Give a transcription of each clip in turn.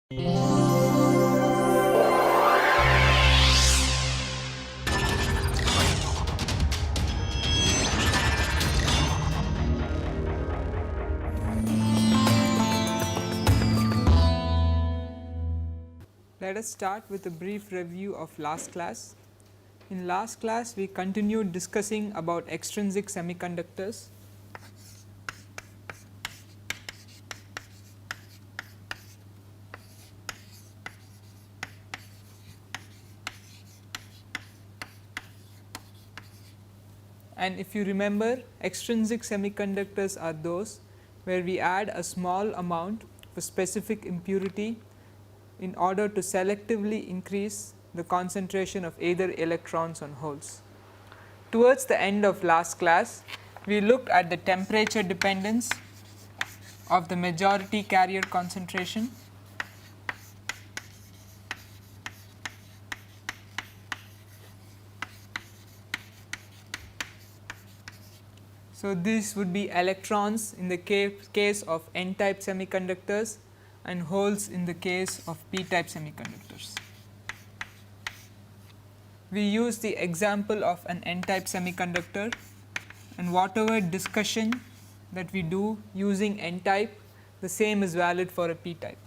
Let us start with a brief review of last class. In last class, we continued discussing about extrinsic semiconductors. And if you remember, extrinsic semiconductors are those where we add a small amount of a specific impurity in order to selectively increase the concentration of either electrons or holes. Towards the end of last class, we looked at the temperature dependence of the majority carrier concentration. So, this would be electrons in the case of n-type semiconductors and holes in the case of p-type semiconductors. We use the example of an n-type semiconductor, and whatever discussion that we do using n-type, the same is valid for a p-type.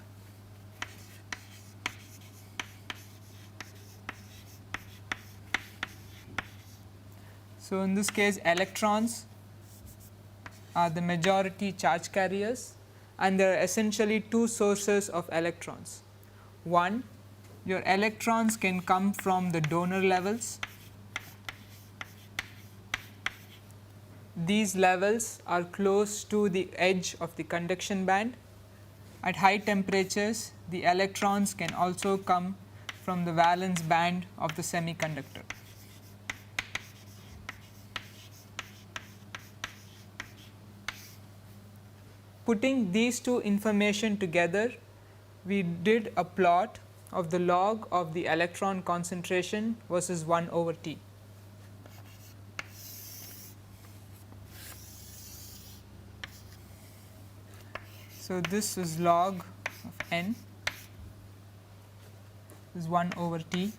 So, in this case, electrons are the majority charge carriers, and there are essentially two sources of electrons. One, your electrons can come from the donor levels. These levels are close to the edge of the conduction band. At high temperatures, the electrons can also come from the valence band of the semiconductor. Putting these two information together, we did a plot of the log of the electron concentration versus 1 over T. So, this is log of n, this is 1 over T.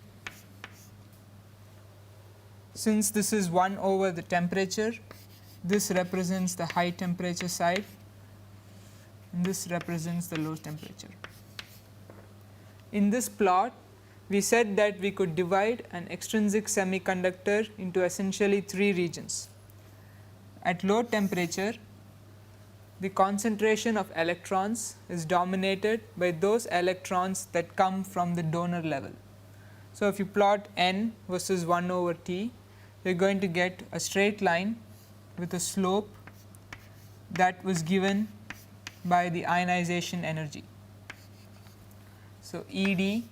Since this is 1 over the temperature, this represents the high temperature side, and this represents the low temperature. In this plot, we said that we could divide an extrinsic semiconductor into essentially three regions. At low temperature, the concentration of electrons is dominated by those electrons that come from the donor level. So, if you plot n versus 1 over T, you are going to get a straight line with a slope that was given by the ionization energy. So, ED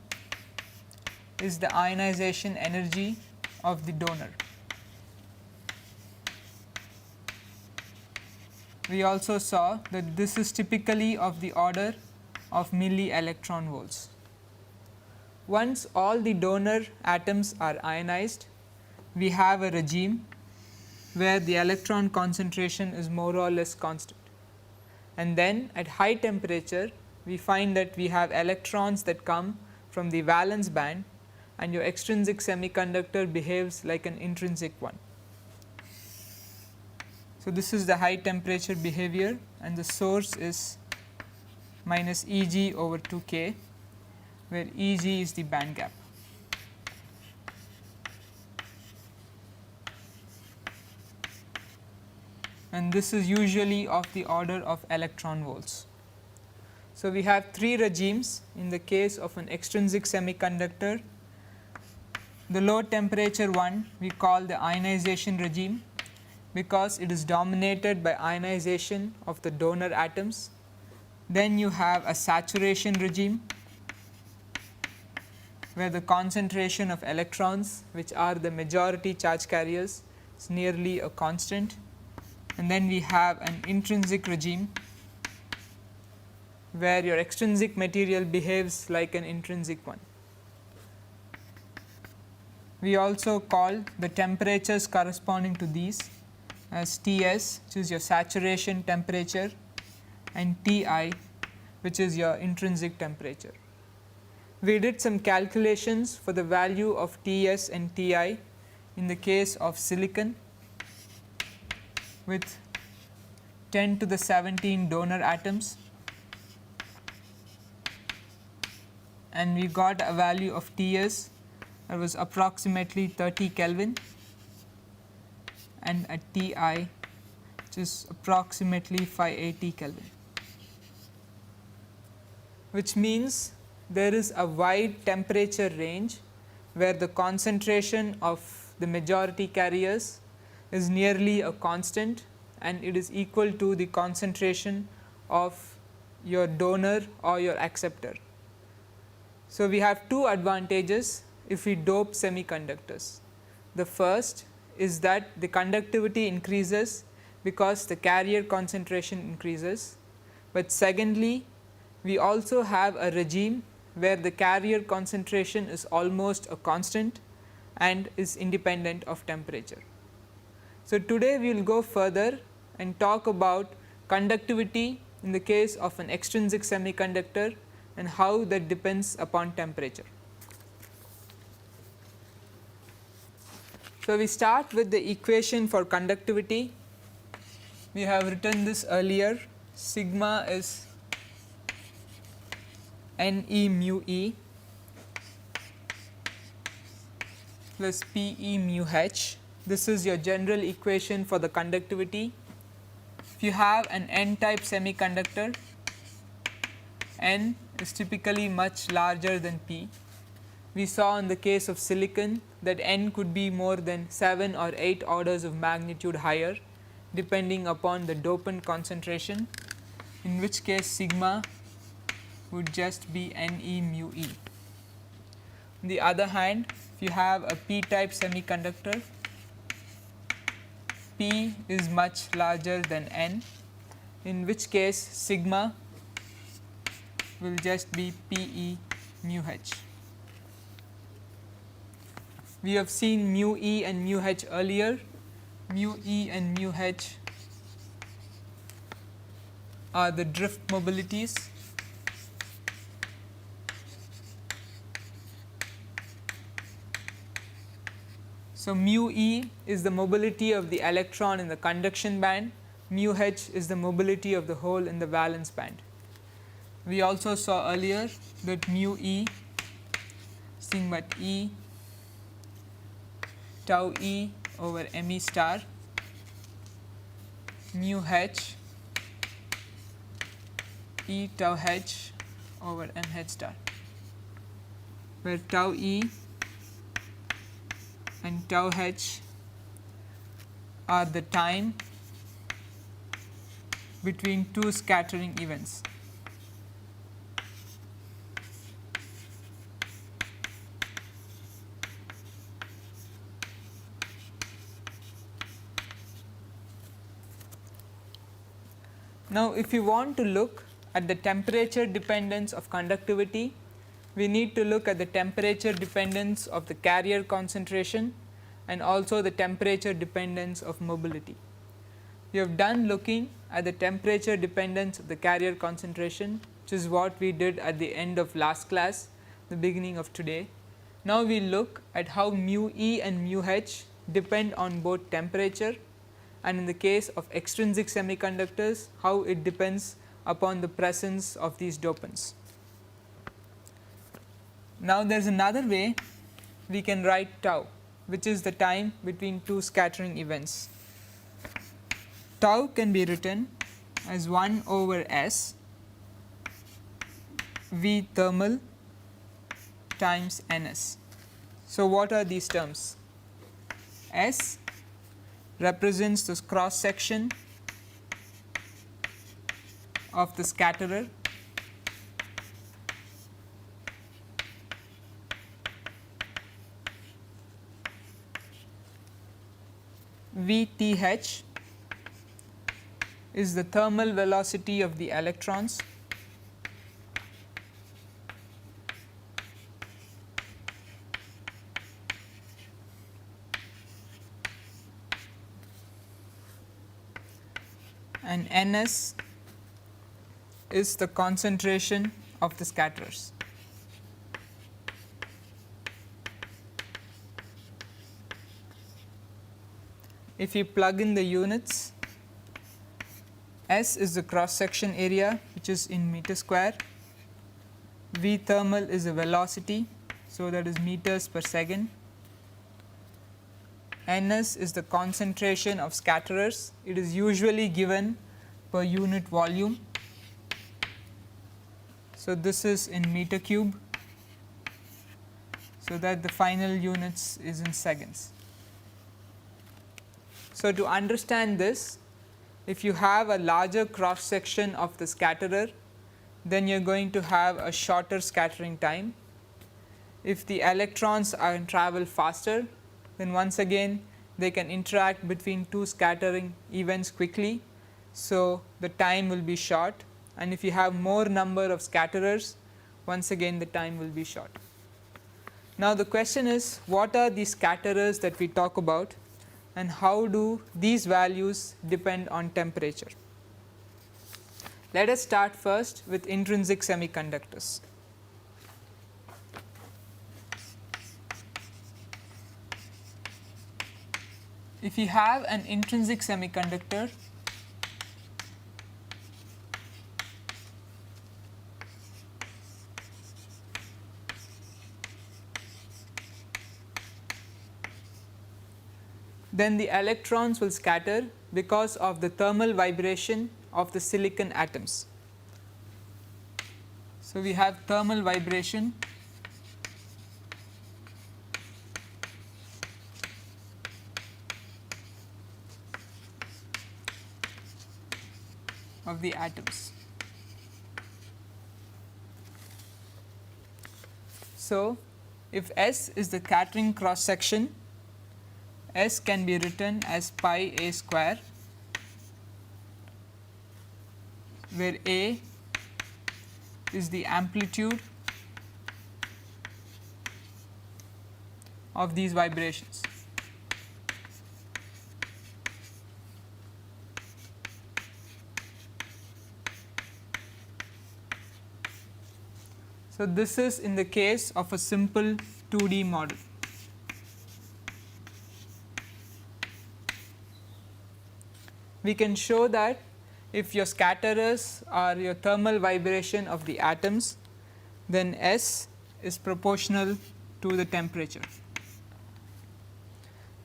is the ionization energy of the donor. We also saw that this is typically of the order of milli electron volts. Once all the donor atoms are ionized, we have a regime where the electron concentration is more or less constant. And then at high temperature, we find that we have electrons that come from the valence band, and your extrinsic semiconductor behaves like an intrinsic one. So, this is the high temperature behavior, and the source is minus Eg over 2k, where Eg is the band gap. And this is usually of the order of electron volts. So, we have three regimes in the case of an extrinsic semiconductor. The low temperature one we call the ionization regime, because it is dominated by ionization of the donor atoms. Then you have a saturation regime, where the concentration of electrons, which are the majority charge carriers, is nearly a constant. And then we have an intrinsic regime, where your extrinsic material behaves like an intrinsic one. We also call the temperatures corresponding to these as Ts, which is your saturation temperature, and Ti, which is your intrinsic temperature. we did some calculations for the value of Ts and Ti in the case of silicon with 10 to the 17 donor atoms, and we got a value of Ts that was approximately 30 Kelvin and a Ti which is approximately 580 Kelvin, which means there is a wide temperature range where the concentration of the majority carriers is nearly a constant and it is equal to the concentration of your donor or your acceptor. So, we have two advantages if we dope semiconductors. The first is that the conductivity increases because the carrier concentration increases, but secondly, we also have a regime where the carrier concentration is almost a constant and is independent of temperature. So, today we will go further and talk about conductivity in the case of an extrinsic semiconductor and how that depends upon temperature. So, we start with the equation for conductivity. We have written this earlier. Sigma is Ne mu E plus Pe mu H. This is your general equation for the conductivity. If you have an n-type semiconductor, N is typically much larger than P. We saw in the case of silicon that N could be more than 7 or 8 orders of magnitude higher depending upon the dopant concentration, in which case sigma would just be Ne mu E. On the other hand, if you have a p-type semiconductor, P is much larger than N, in which case sigma will just be Pe mu H. We have seen mu E and mu H earlier. Mu E and mu H are the drift mobilities. So, mu E is the mobility of the electron in the conduction band, mu H is the mobility of the hole in the valence band. We also saw earlier that mu E is nothing but E tau E over m E star, mu H E tau H over m H star, where tau E and tau H are the time between two scattering events. Now, if you want to look at the temperature dependence of conductivity, we need to look at the temperature dependence of the carrier concentration and also the temperature dependence of mobility. We have done looking at the temperature dependence of the carrier concentration, which is what we did at the end of last class, the beginning of today. Now, we look at how mu E and mu H depend on both temperature, and in the case of extrinsic semiconductors, how it depends upon the presence of these dopants. Now, there is another way we can write tau, which is the time between two scattering events. Tau can be written as 1 over S V thermal times Ns. So, what are these terms? S represents the cross section of the scatterer, Vth is the thermal velocity of the electrons, and Ns is the concentration of the scatterers. if you plug in the units, S is the cross section area, which is in meter square. V thermal is the velocity, so that is meters per second. Ns is the concentration of scatterers. It is usually given per unit volume. So this is in meter cube, so that the final units is in seconds. So to understand this, if you have a larger cross section of the scatterer, then you are going to have a shorter scattering time. If the electrons travel faster, then once again they can interact between two scattering events quickly, so the time will be short, and if you have more number of scatterers, once again the time will be short. Now the question is, what are the scatterers that we talk about, and how do these values depend on temperature? Let us start first with intrinsic semiconductors. If you have an intrinsic semiconductor, then the electrons will scatter because of the thermal vibration of the silicon atoms. So we have thermal vibration of the atoms. So if S is the scattering cross section, S can be written as pi a square, where A is the amplitude of these vibrations. So this is in the case of a simple 2D model. We can show that if your scatterers are your thermal vibration of the atoms, then S is proportional to the temperature,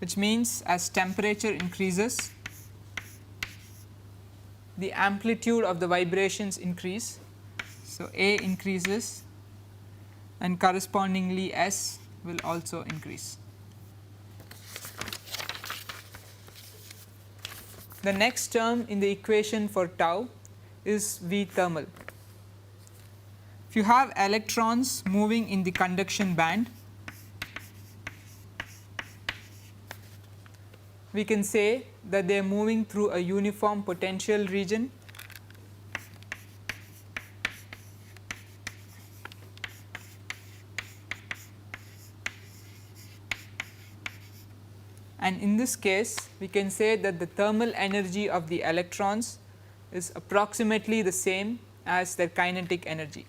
which means as temperature increases, the amplitude of the vibrations increase. So A increases, and correspondingly S will also increase. The next term in the equation for tau is V thermal. If you have electrons moving in the conduction band, we can say that they are moving through a uniform potential region. And in this case, we can say that the thermal energy of the electrons is approximately the same as their kinetic energy.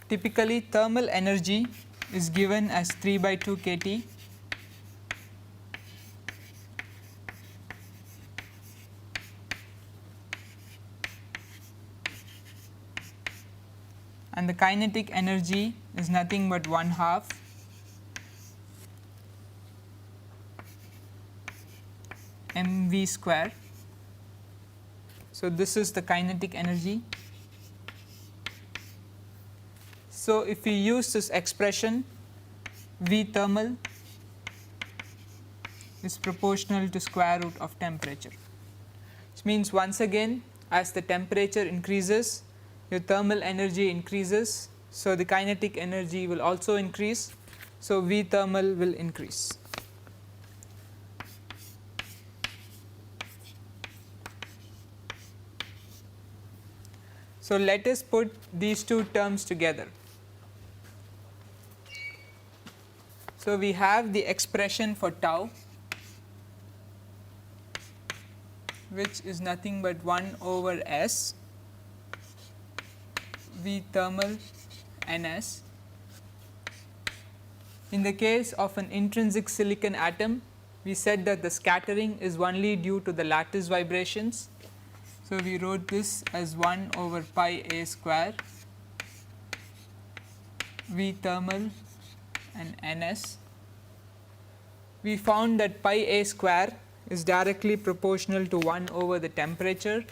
Typically, thermal energy is given as 3/2 kT . And the kinetic energy is nothing but 1/2 mv square. So this is the kinetic energy. So if we use this expression, V thermal is proportional to square root of temperature, which means once again, as the temperature increases, your thermal energy increases, so the kinetic energy will also increase, so V thermal will increase. So let us put these two terms together. So we have the expression for tau which is nothing but 1 over S V thermal Ns. In the case of an intrinsic silicon atom, we said that the scattering is only due to the lattice vibrations. So, we wrote this as 1 over pi a square V thermal and Ns. We found that pi a square is directly proportional to 1 over the temperature.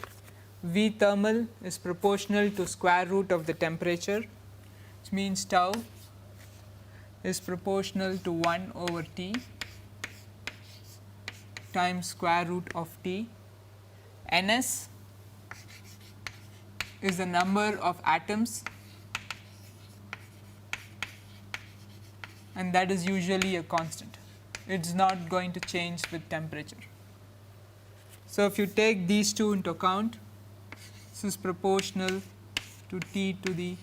V thermal is proportional to square root of the temperature, which means tau is proportional to 1 over T times square root of T. Ns is the number of atoms, and that is usually a constant. It is not going to change with temperature. So, if you take these two into account, this is proportional to T to the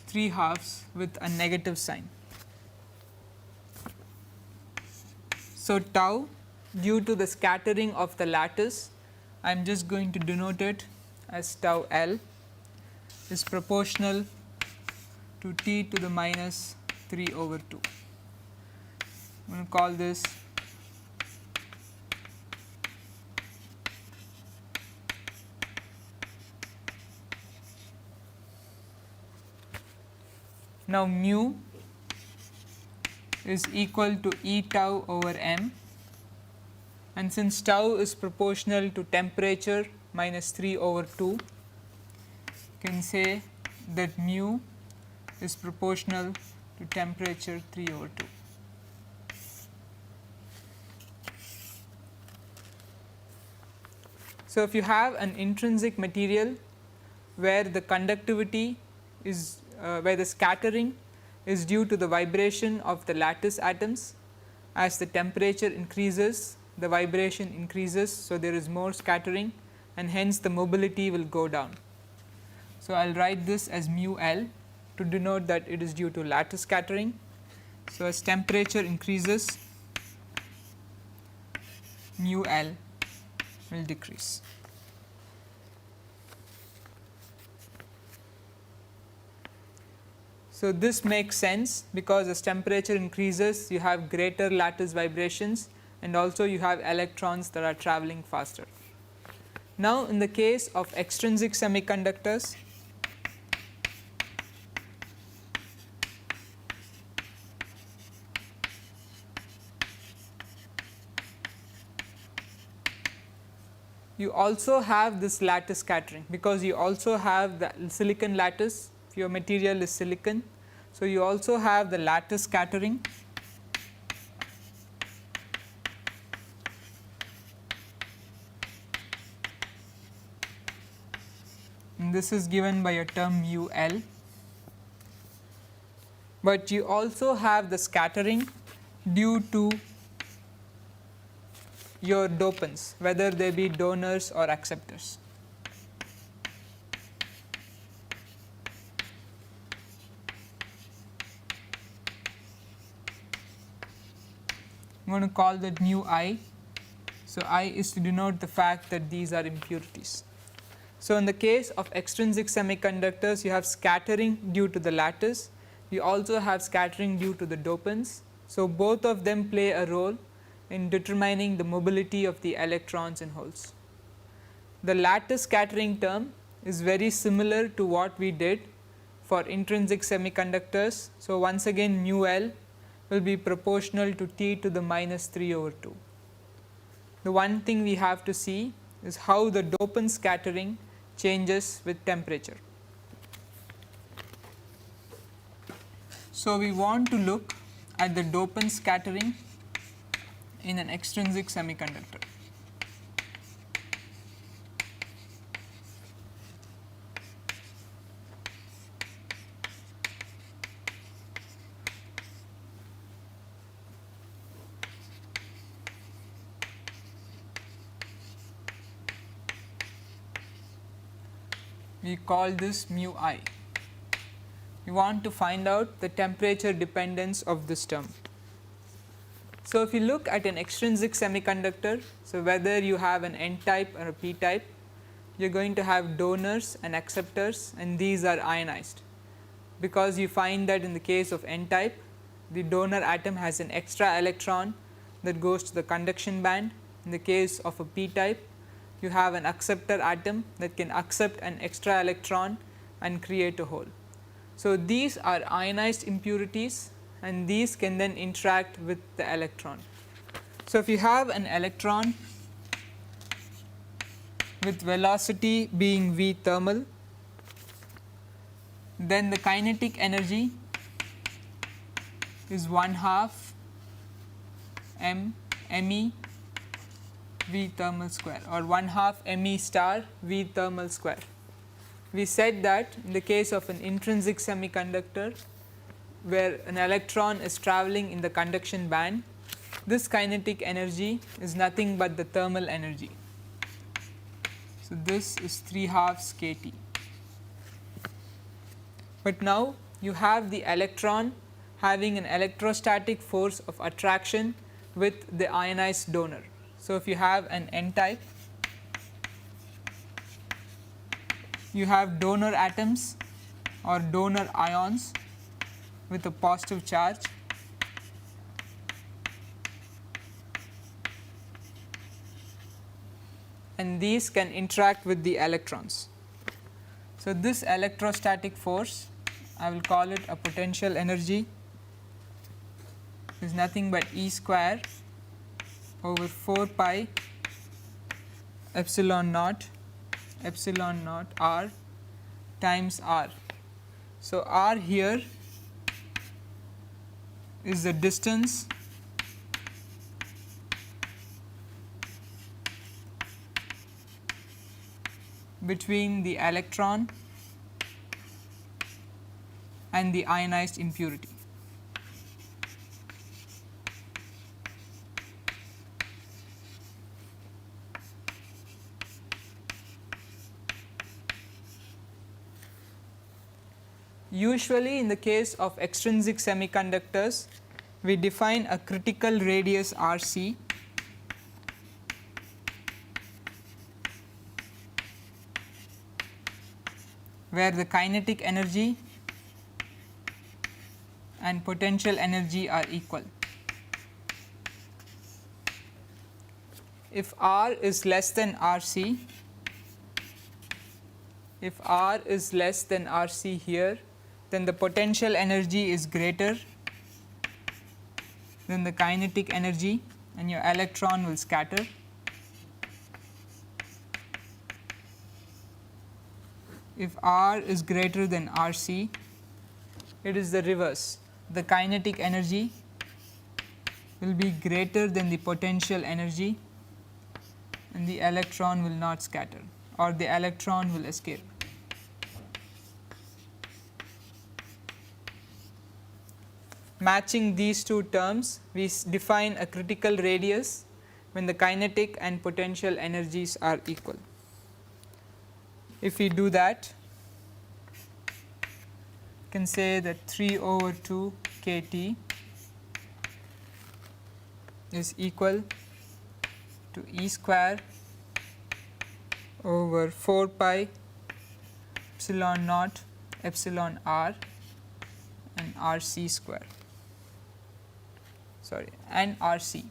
3/2 with a negative sign. So, tau due to the scattering of the lattice, I am just going to denote it as tau L, is proportional to T to the minus 3 over 2. I am going to call this now mu is equal to E tau over m, and since tau is proportional to temperature minus 3 over 2, you can say that mu is proportional to temperature 3 over 2. So, if you have an intrinsic material where the conductivity is where the scattering is due to the vibration of the lattice atoms, as the temperature increases, the vibration increases. So, there is more scattering and hence the mobility will go down. So, I will write this as mu L to denote that it is due to lattice scattering. So, as temperature increases, mu L will decrease. So, this makes sense because as temperature increases, you have greater lattice vibrations and also you have electrons that are traveling faster. Now, in the case of extrinsic semiconductors, you also have this lattice scattering, because you also have the silicon lattice. If your material is silicon, so you also have the lattice scattering. And this is given by a term mu L, but you also have the scattering due to your dopants, whether they be donors or acceptors. I am going to call that mu I. So, I is to denote the fact that these are impurities. So, in the case of extrinsic semiconductors, you have scattering due to the lattice, you also have scattering due to the dopants. So, both of them play a role in determining the mobility of the electrons and holes. The lattice scattering term is very similar to what we did for intrinsic semiconductors. So, once again mu L will be proportional to T to the minus 3 over 2. The one thing we have to see is how the dopant scattering changes with temperature. So, we want to look at the dopant scattering in an extrinsic semiconductor. We call this mu I. We want to find out the temperature dependence of this term. So, if you look at an extrinsic semiconductor, so whether you have an N type or a P type, you are going to have donors and acceptors, and these are ionized, because you find that in the case of N type, the donor atom has an extra electron that goes to the conduction band. In the case of a P type, you have an acceptor atom that can accept an extra electron and create a hole. So, these are ionized impurities, and these can then interact with the electron. So, if you have an electron with velocity being v thermal, then the kinetic energy is 1/2 me v thermal square, or 1/2 me star v thermal square. We said that in the case of an intrinsic semiconductor, where an electron is travelling in the conduction band, this kinetic energy is nothing but the thermal energy. So, this is 3/2 kT. But now you have the electron having an electrostatic force of attraction with the ionized donor. So, if you have an N type, you have donor atoms or donor ions with a positive charge, and these can interact with the electrons. So, this electrostatic force, I will call it a potential energy, is nothing but E square over 4 pi epsilon naught r times r. So, r here is the distance between the electron and the ionized impurity. Usually in the case of extrinsic semiconductors, we define a critical radius RC where the kinetic energy and potential energy are equal. If R is less than RC, if R is less than RC here, then the potential energy is greater than the kinetic energy and your electron will scatter. If R is greater than RC, it is the reverse. The kinetic energy will be greater than the potential energy and the electron will not scatter, or the electron will escape. Matching these two terms, we define a critical radius when the kinetic and potential energies are equal. If we do that, you can say that 3/2 kT is equal to E square over 4 pi epsilon naught epsilon r and RC square, and RC,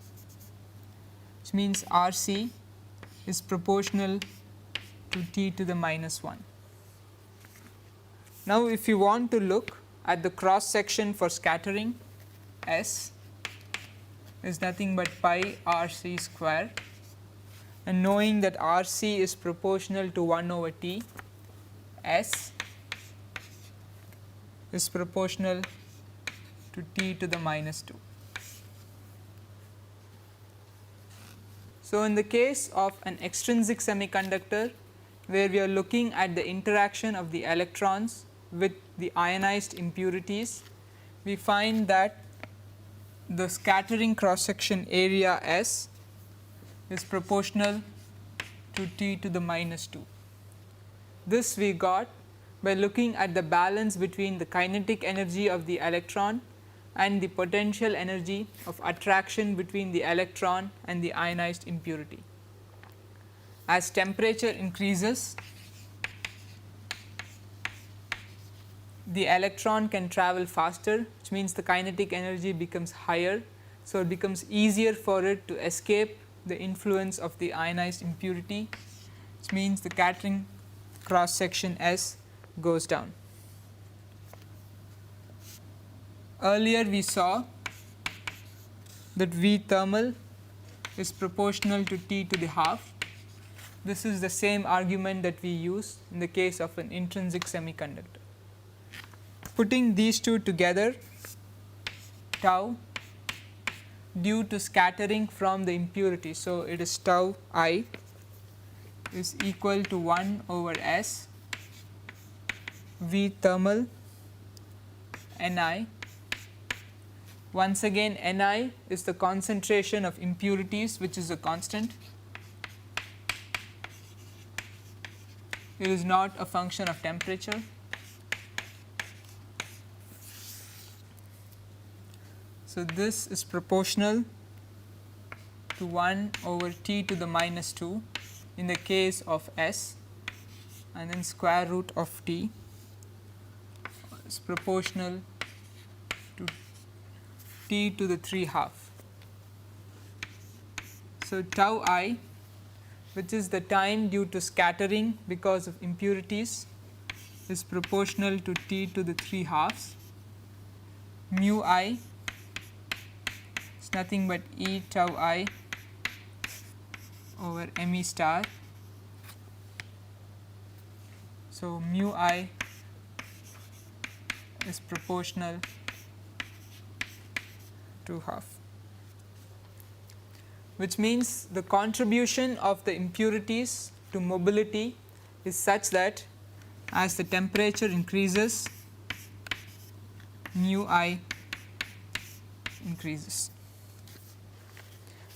which means RC is proportional to T to the minus 1. Now, if you want to look at the cross section for scattering, S is nothing but pi RC square, and knowing that RC is proportional to 1/T, S is proportional to T to the minus 2. So, in the case of an extrinsic semiconductor, where we are looking at the interaction of the electrons with the ionized impurities, we find that the scattering cross section area S is proportional to T to the minus 2. This we got by looking at the balance between the kinetic energy of the electron and the potential energy of attraction between the electron and the ionized impurity. As temperature increases, the electron can travel faster, which means the kinetic energy becomes higher. So, it becomes easier for it to escape the influence of the ionized impurity, which means the scattering cross section S goes down. Earlier we saw that V thermal is proportional to T to the half. This is the same argument that we use in the case of an intrinsic semiconductor. Putting these two together, tau due to scattering from the impurity, so it is tau I is equal to 1 over S V thermal Ni. Once again, Ni is the concentration of impurities, which is a constant. It is not a function of temperature. So, this is proportional to 1 over T to the minus 2 in the case of S, and then square root of T is proportional to T to the 3 half. So, tau I, which is the time due to scattering because of impurities, is proportional to T to the 3 halves. Mu I is nothing but E tau I over me star. So, mu I is proportional to half, which means the contribution of the impurities to mobility is such that as the temperature increases, mu I increases.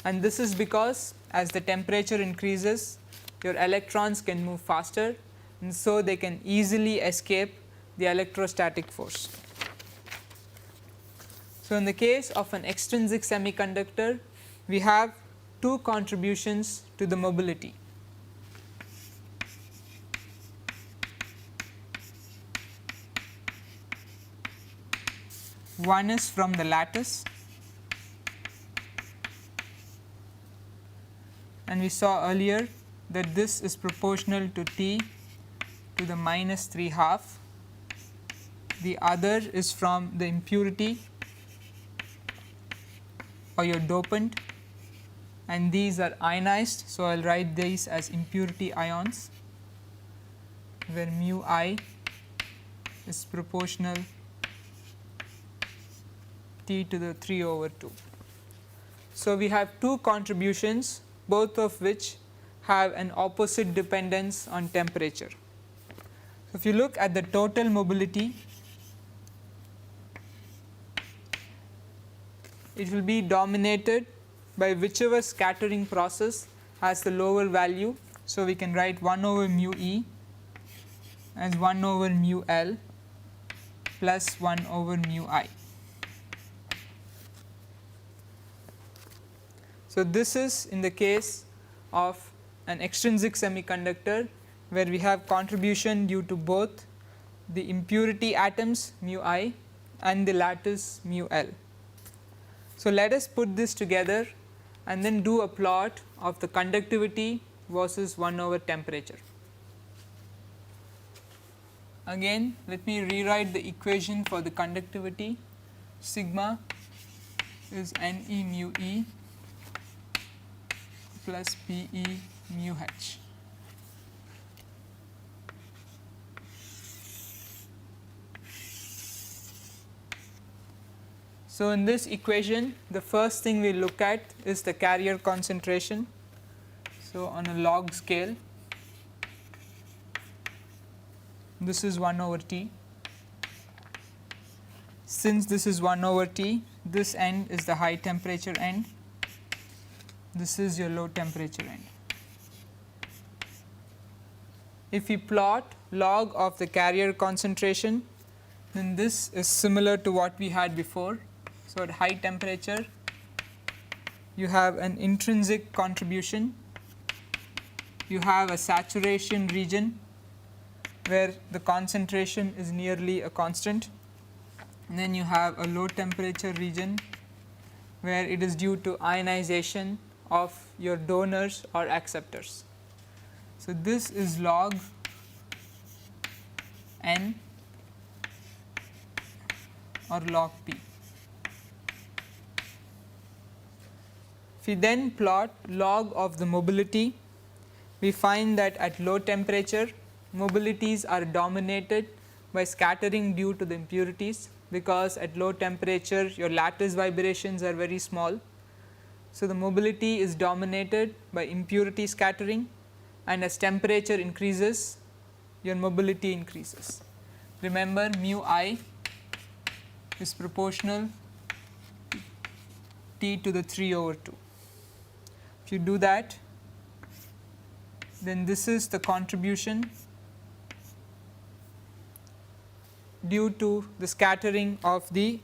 And this is because as the temperature increases, your electrons can move faster, and so they can easily escape the electrostatic force. So, in the case of an extrinsic semiconductor, we have two contributions to the mobility. One is from the lattice, and we saw earlier that this is proportional to T to the minus 3 half. The other is from the impurity or your dopant, and these are ionized. So, I will write these as impurity ions, where mu I is proportional T to the 3 over 2. So, we have two contributions, both of which have an opposite dependence on temperature. So, if you look at the total mobility, it will be dominated by whichever scattering process has the lower value. So, we can write 1 over mu E as 1 over mu L plus 1 over mu I. So, this is in the case of an extrinsic semiconductor, where we have contribution due to both the impurity atoms mu I and the lattice mu L. So, let us put this together and then do a plot of the conductivity versus 1 over temperature. Again, let me rewrite the equation for the conductivity. Sigma is Ne mu E plus Pe mu H. So, in this equation, the first thing we look at is the carrier concentration. So, on a log scale, this is 1 over T. Since this is 1 over T, this end is the high temperature end, this is your low temperature end. If we plot log of the carrier concentration, then this is similar to what we had before. So, at high temperature you have an intrinsic contribution, you have a saturation region where the concentration is nearly a constant, and then you have a low temperature region where it is due to ionization of your donors or acceptors. So, this is log n or log p. If we then plot log of the mobility, we find that at low temperature mobilities are dominated by scattering due to the impurities, because at low temperature your lattice vibrations are very small. So, the mobility is dominated by impurity scattering, and as temperature increases your mobility increases. Remember, mu I is proportional T to the 3/2. If you do that, then this is the contribution due to the scattering of the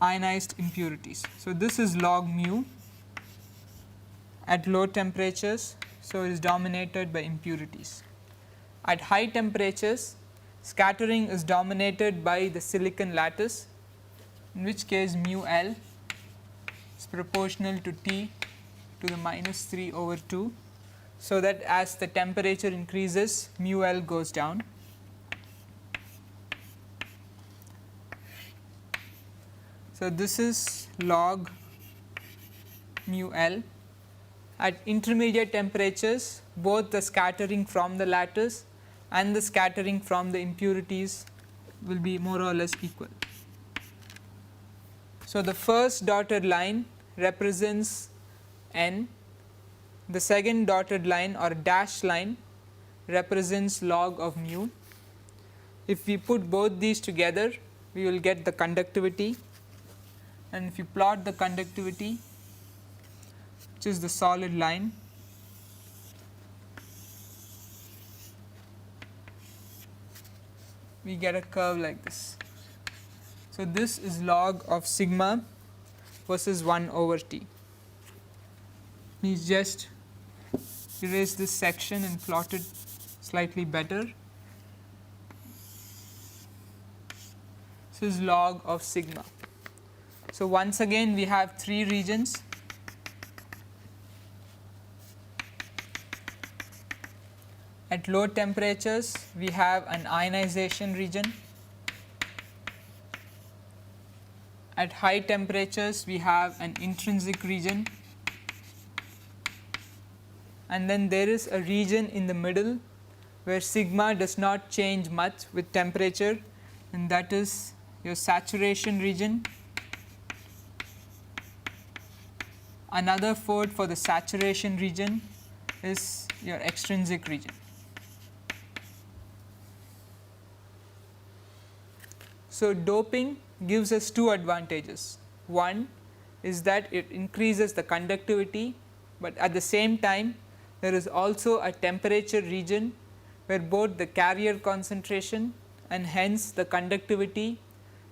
ionized impurities. So, this is log mu at low temperatures. So, it is dominated by impurities. At high temperatures scattering is dominated by the silicon lattice, in which case mu L is proportional to T to the minus 3/2. So, that as the temperature increases mu L goes down. So, this is log mu L. At intermediate temperatures both the scattering from the lattice and the scattering from the impurities will be more or less equal. So, the first dotted line represents n, the second dotted line or dashed line represents log of mu. If we put both these together we will get the conductivity, and if you plot the conductivity, which is the solid line, we get a curve like this. So, this is log of sigma versus 1/T. We just erase this section and plot it slightly better. This is log of sigma. So, once again we have three regions. At low temperatures we have an ionization region. At high temperatures we have an intrinsic region, and then there is a region in the middle where sigma does not change much with temperature, and that is your saturation region. Another word for the saturation region is your extrinsic region. So, doping gives us two advantages. One is that it increases the conductivity, but at the same time there is also a temperature region where both the carrier concentration and hence the conductivity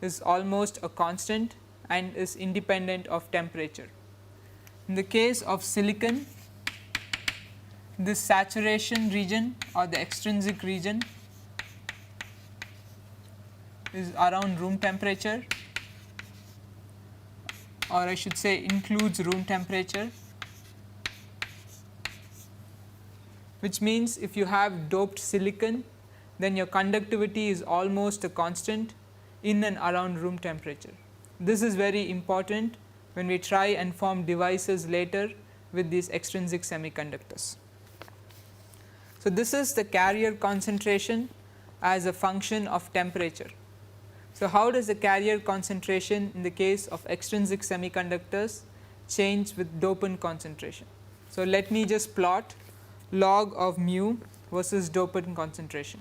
is almost a constant and is independent of temperature. In the case of silicon, this saturation region or the extrinsic region is around room temperature, or I should say includes room temperature, which means if you have doped silicon then your conductivity is almost a constant in and around room temperature. This is very important when we try and form devices later with these extrinsic semiconductors. So, this is the carrier concentration as a function of temperature. So, how does the carrier concentration in the case of extrinsic semiconductors change with dopant concentration? So, let me just plot log of mu versus dopant concentration.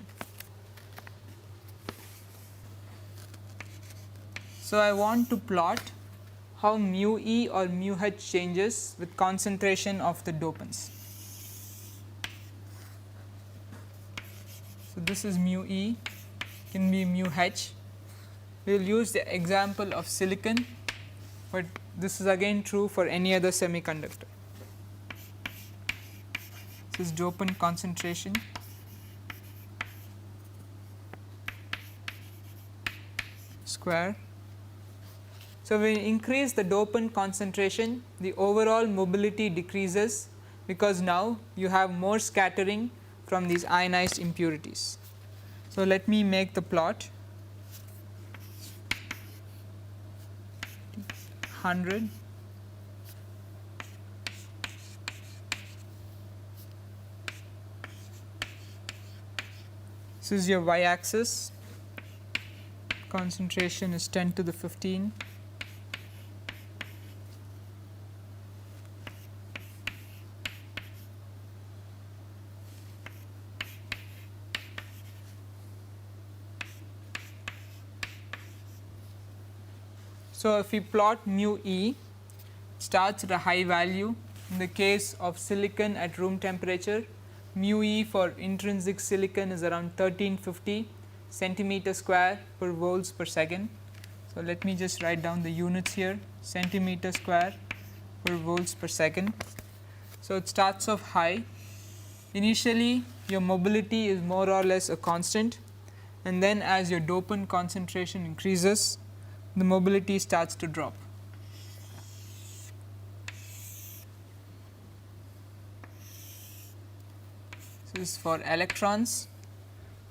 So, I want to plot how mu E or mu H changes with concentration of the dopants. So, this is mu E, can be mu H. we will use the example of silicon, but this is again true for any other semiconductor. This is dopant concentration square. So, when we increase the dopant concentration, the overall mobility decreases, because now you have more scattering from these ionized impurities. So, let me make the plot. 100, this is your y axis, concentration is 10 to the 15. So, if we plot mu E, starts at a high value. In the case of silicon at room temperature, mu E for intrinsic silicon is around 1350 centimeter square per volts per second. So, let me just write down the units here, centimeter square per volts per second. So, it starts off high. Initially your mobility is more or less a constant, and then as your dopant concentration increases, the mobility starts to drop. This is for electrons.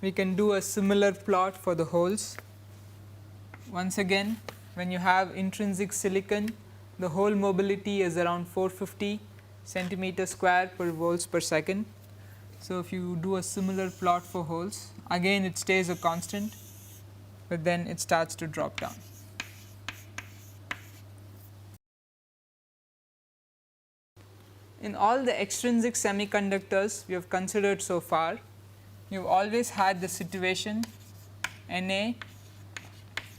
We can do a similar plot for the holes. Once again, when you have intrinsic silicon, the hole mobility is around 450 centimeter square per volts per second. So, if you do a similar plot for holes, again it stays a constant, but then it starts to drop down. In all the extrinsic semiconductors we have considered so far, you have always had the situation Na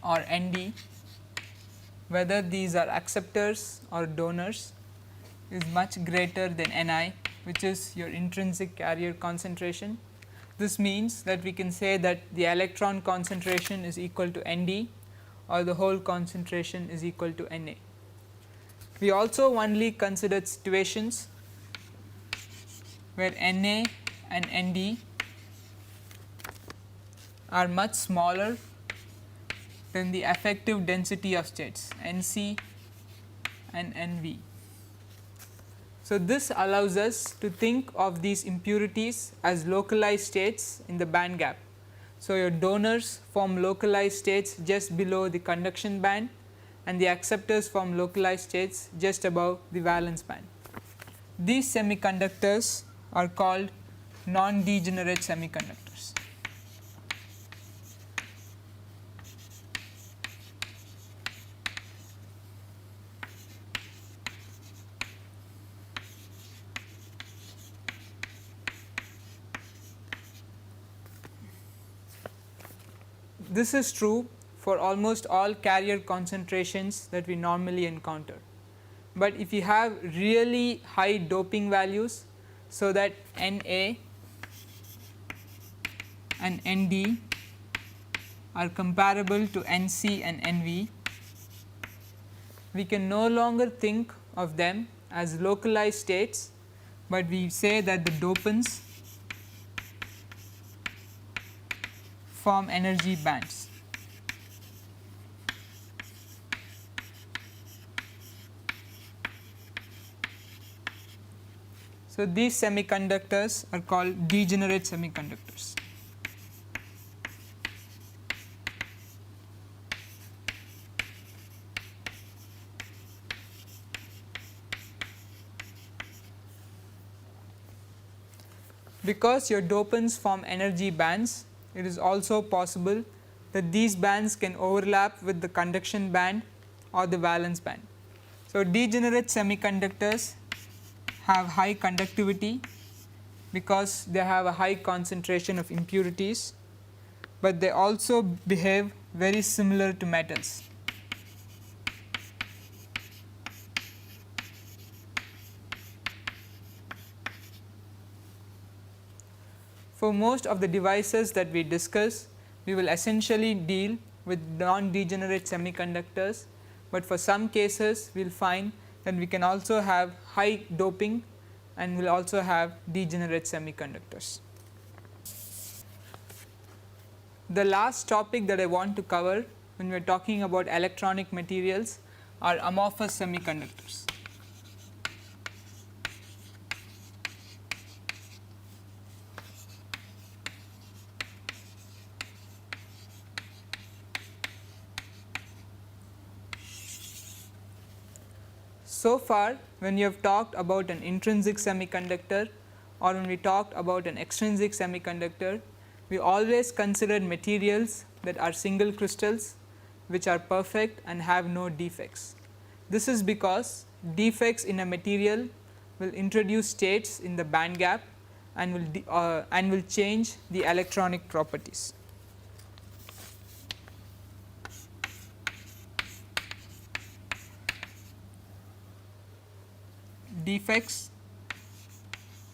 or Nd, whether these are acceptors or donors, is much greater than Ni, which is your intrinsic carrier concentration. This means that we can say that the electron concentration is equal to Nd, or the hole concentration is equal to Na. We also only considered situations where Na and Nd are much smaller than the effective density of states Nc and Nv. So, this allows us to think of these impurities as localized states in the band gap. So, your donors form localized states just below the conduction band, and the acceptors form localized states just above the valence band. These semiconductors are called non-degenerate semiconductors. This is true for almost all carrier concentrations that we normally encounter. But if you have really high doping values, so that Na and Nd are comparable to Nc and Nv, we can no longer think of them as localized states, but we say that the dopants form energy bands. So, these semiconductors are called degenerate semiconductors. Because your dopants form energy bands, it is also possible that these bands can overlap with the conduction band or the valence band. So, degenerate semiconductors have high conductivity because they have a high concentration of impurities, but they also behave very similar to metals. For most of the devices that we discuss, we will essentially deal with non-degenerate semiconductors, but for some cases we will find that we can also have high doping and we will also have degenerate semiconductors. The last topic that I want to cover when we are talking about electronic materials are amorphous semiconductors. So far, when you have talked about an intrinsic semiconductor or when we talked about an extrinsic semiconductor, we always considered materials that are single crystals, which are perfect and have no defects. This is because defects in a material will introduce states in the band gap and will change the electronic properties. Defects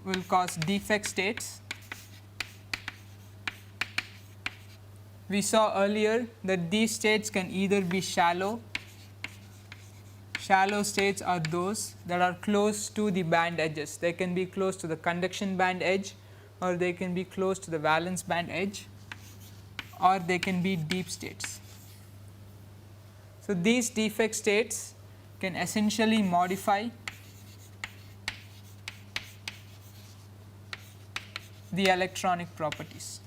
will cause defect states. We saw earlier that these states can either be shallow. Shallow states are those that are close to the band edges. They can be close to the conduction band edge, or they can be close to the valence band edge, or they can be deep states. So, these defect states can essentially modify the electronic properties.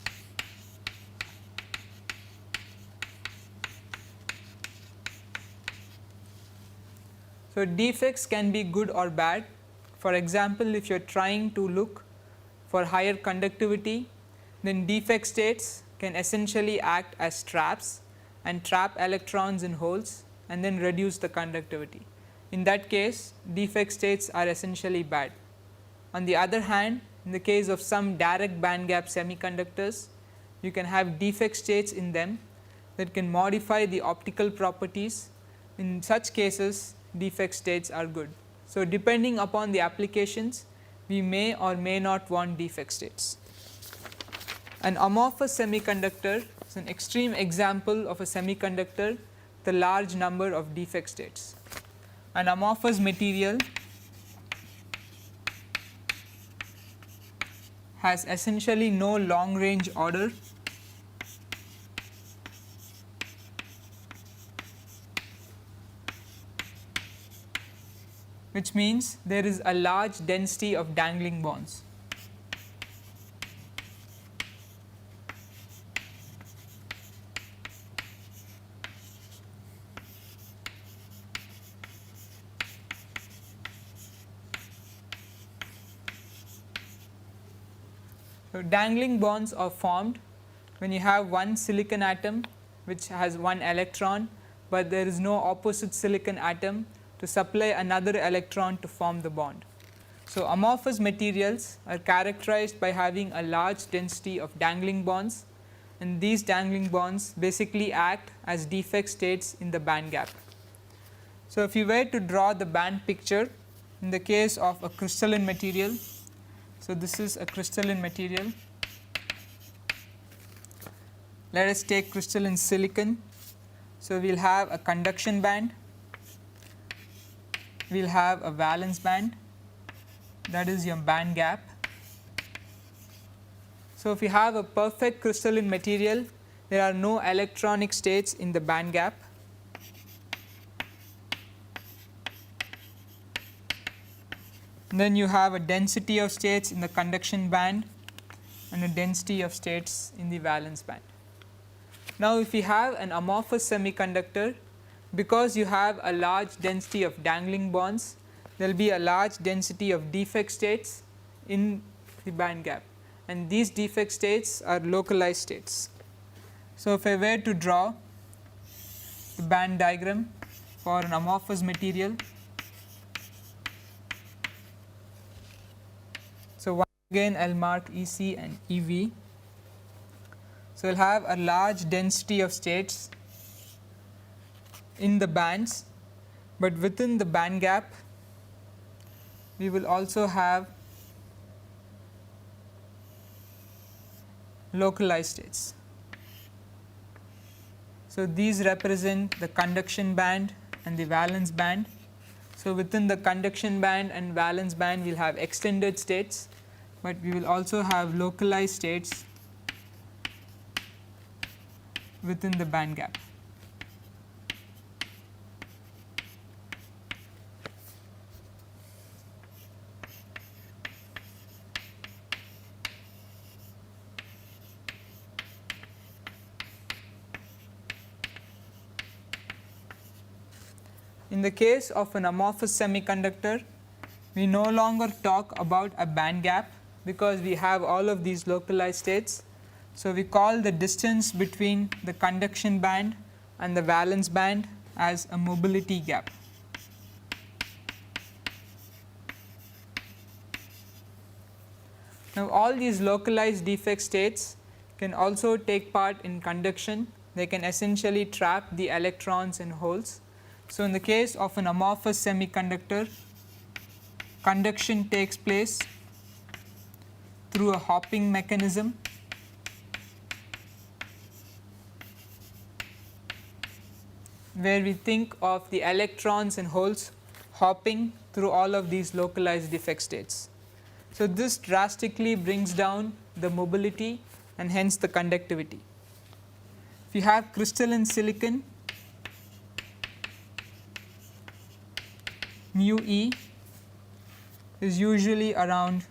So, defects can be good or bad. For example, if you are trying to look for higher conductivity, then defect states can essentially act as traps and trap electrons in holes and then reduce the conductivity. In that case, defect states are essentially bad. On the other hand, in the case of some direct band gap semiconductors, you can have defect states in them that can modify the optical properties. In such cases, defect states are good. So, depending upon the applications, we may or may not want defect states. An amorphous semiconductor is an extreme example of a semiconductor with a large number of defect states. An amorphous material has essentially no long range order, which means there is a large density of dangling bonds. So, dangling bonds are formed when you have one silicon atom which has one electron, but there is no opposite silicon atom to supply another electron to form the bond. So, amorphous materials are characterized by having a large density of dangling bonds, and these dangling bonds basically act as defect states in the band gap. So, if you were to draw the band picture in the case of a crystalline material, so this is a crystalline material. Let us take crystalline silicon. So, we will have a conduction band, we will have a valence band, that is your band gap. So, if you have a perfect crystalline material, there are no electronic states in the band gap. Then you have a density of states in the conduction band and a density of states in the valence band. Now, if you have an amorphous semiconductor, because you have a large density of dangling bonds, there will be a large density of defect states in the band gap, and these defect states are localized states. So, if I were to draw the band diagram for an amorphous material, so once again I will mark EC and EV. So, we will have a large density of states in the bands, but within the band gap we will also have localized states. So, So, these represent the conduction band and the valence band. So, within the conduction band and valence band we will have extended states, but we will also have localized states within the band gap. In the case of an amorphous semiconductor, we no longer talk about a band gap because we have all of these localized states. So, we call the distance between the conduction band and the valence band as a mobility gap. Now, all these localized defect states can also take part in conduction. They can essentially trap the electrons and holes. So, in the case of an amorphous semiconductor, conduction takes place through a hopping mechanism, where we think of the electrons and holes hopping through all of these localized defect states. So, this drastically brings down the mobility and hence the conductivity. If you have crystalline silicon, mu E is usually around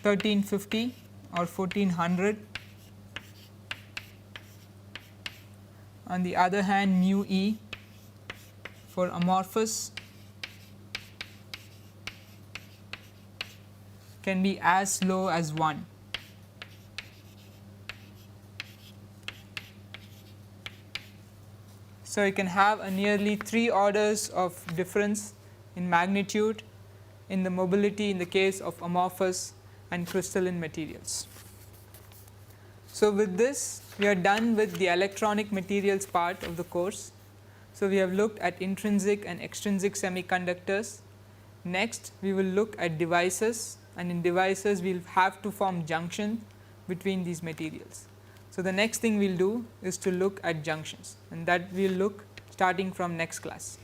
1350 or 1400. On the other hand, mu E for amorphous can be as low as 1. So, you can have a nearly 3 orders of difference in magnitude in the mobility in the case of amorphous and crystalline materials. So, with this we are done with the electronic materials part of the course. So, we have looked at intrinsic and extrinsic semiconductors. Next we will look at devices, and in devices we will have to form junction between these materials. So, the next thing we will do is to look at junctions, and that we will look starting from next class.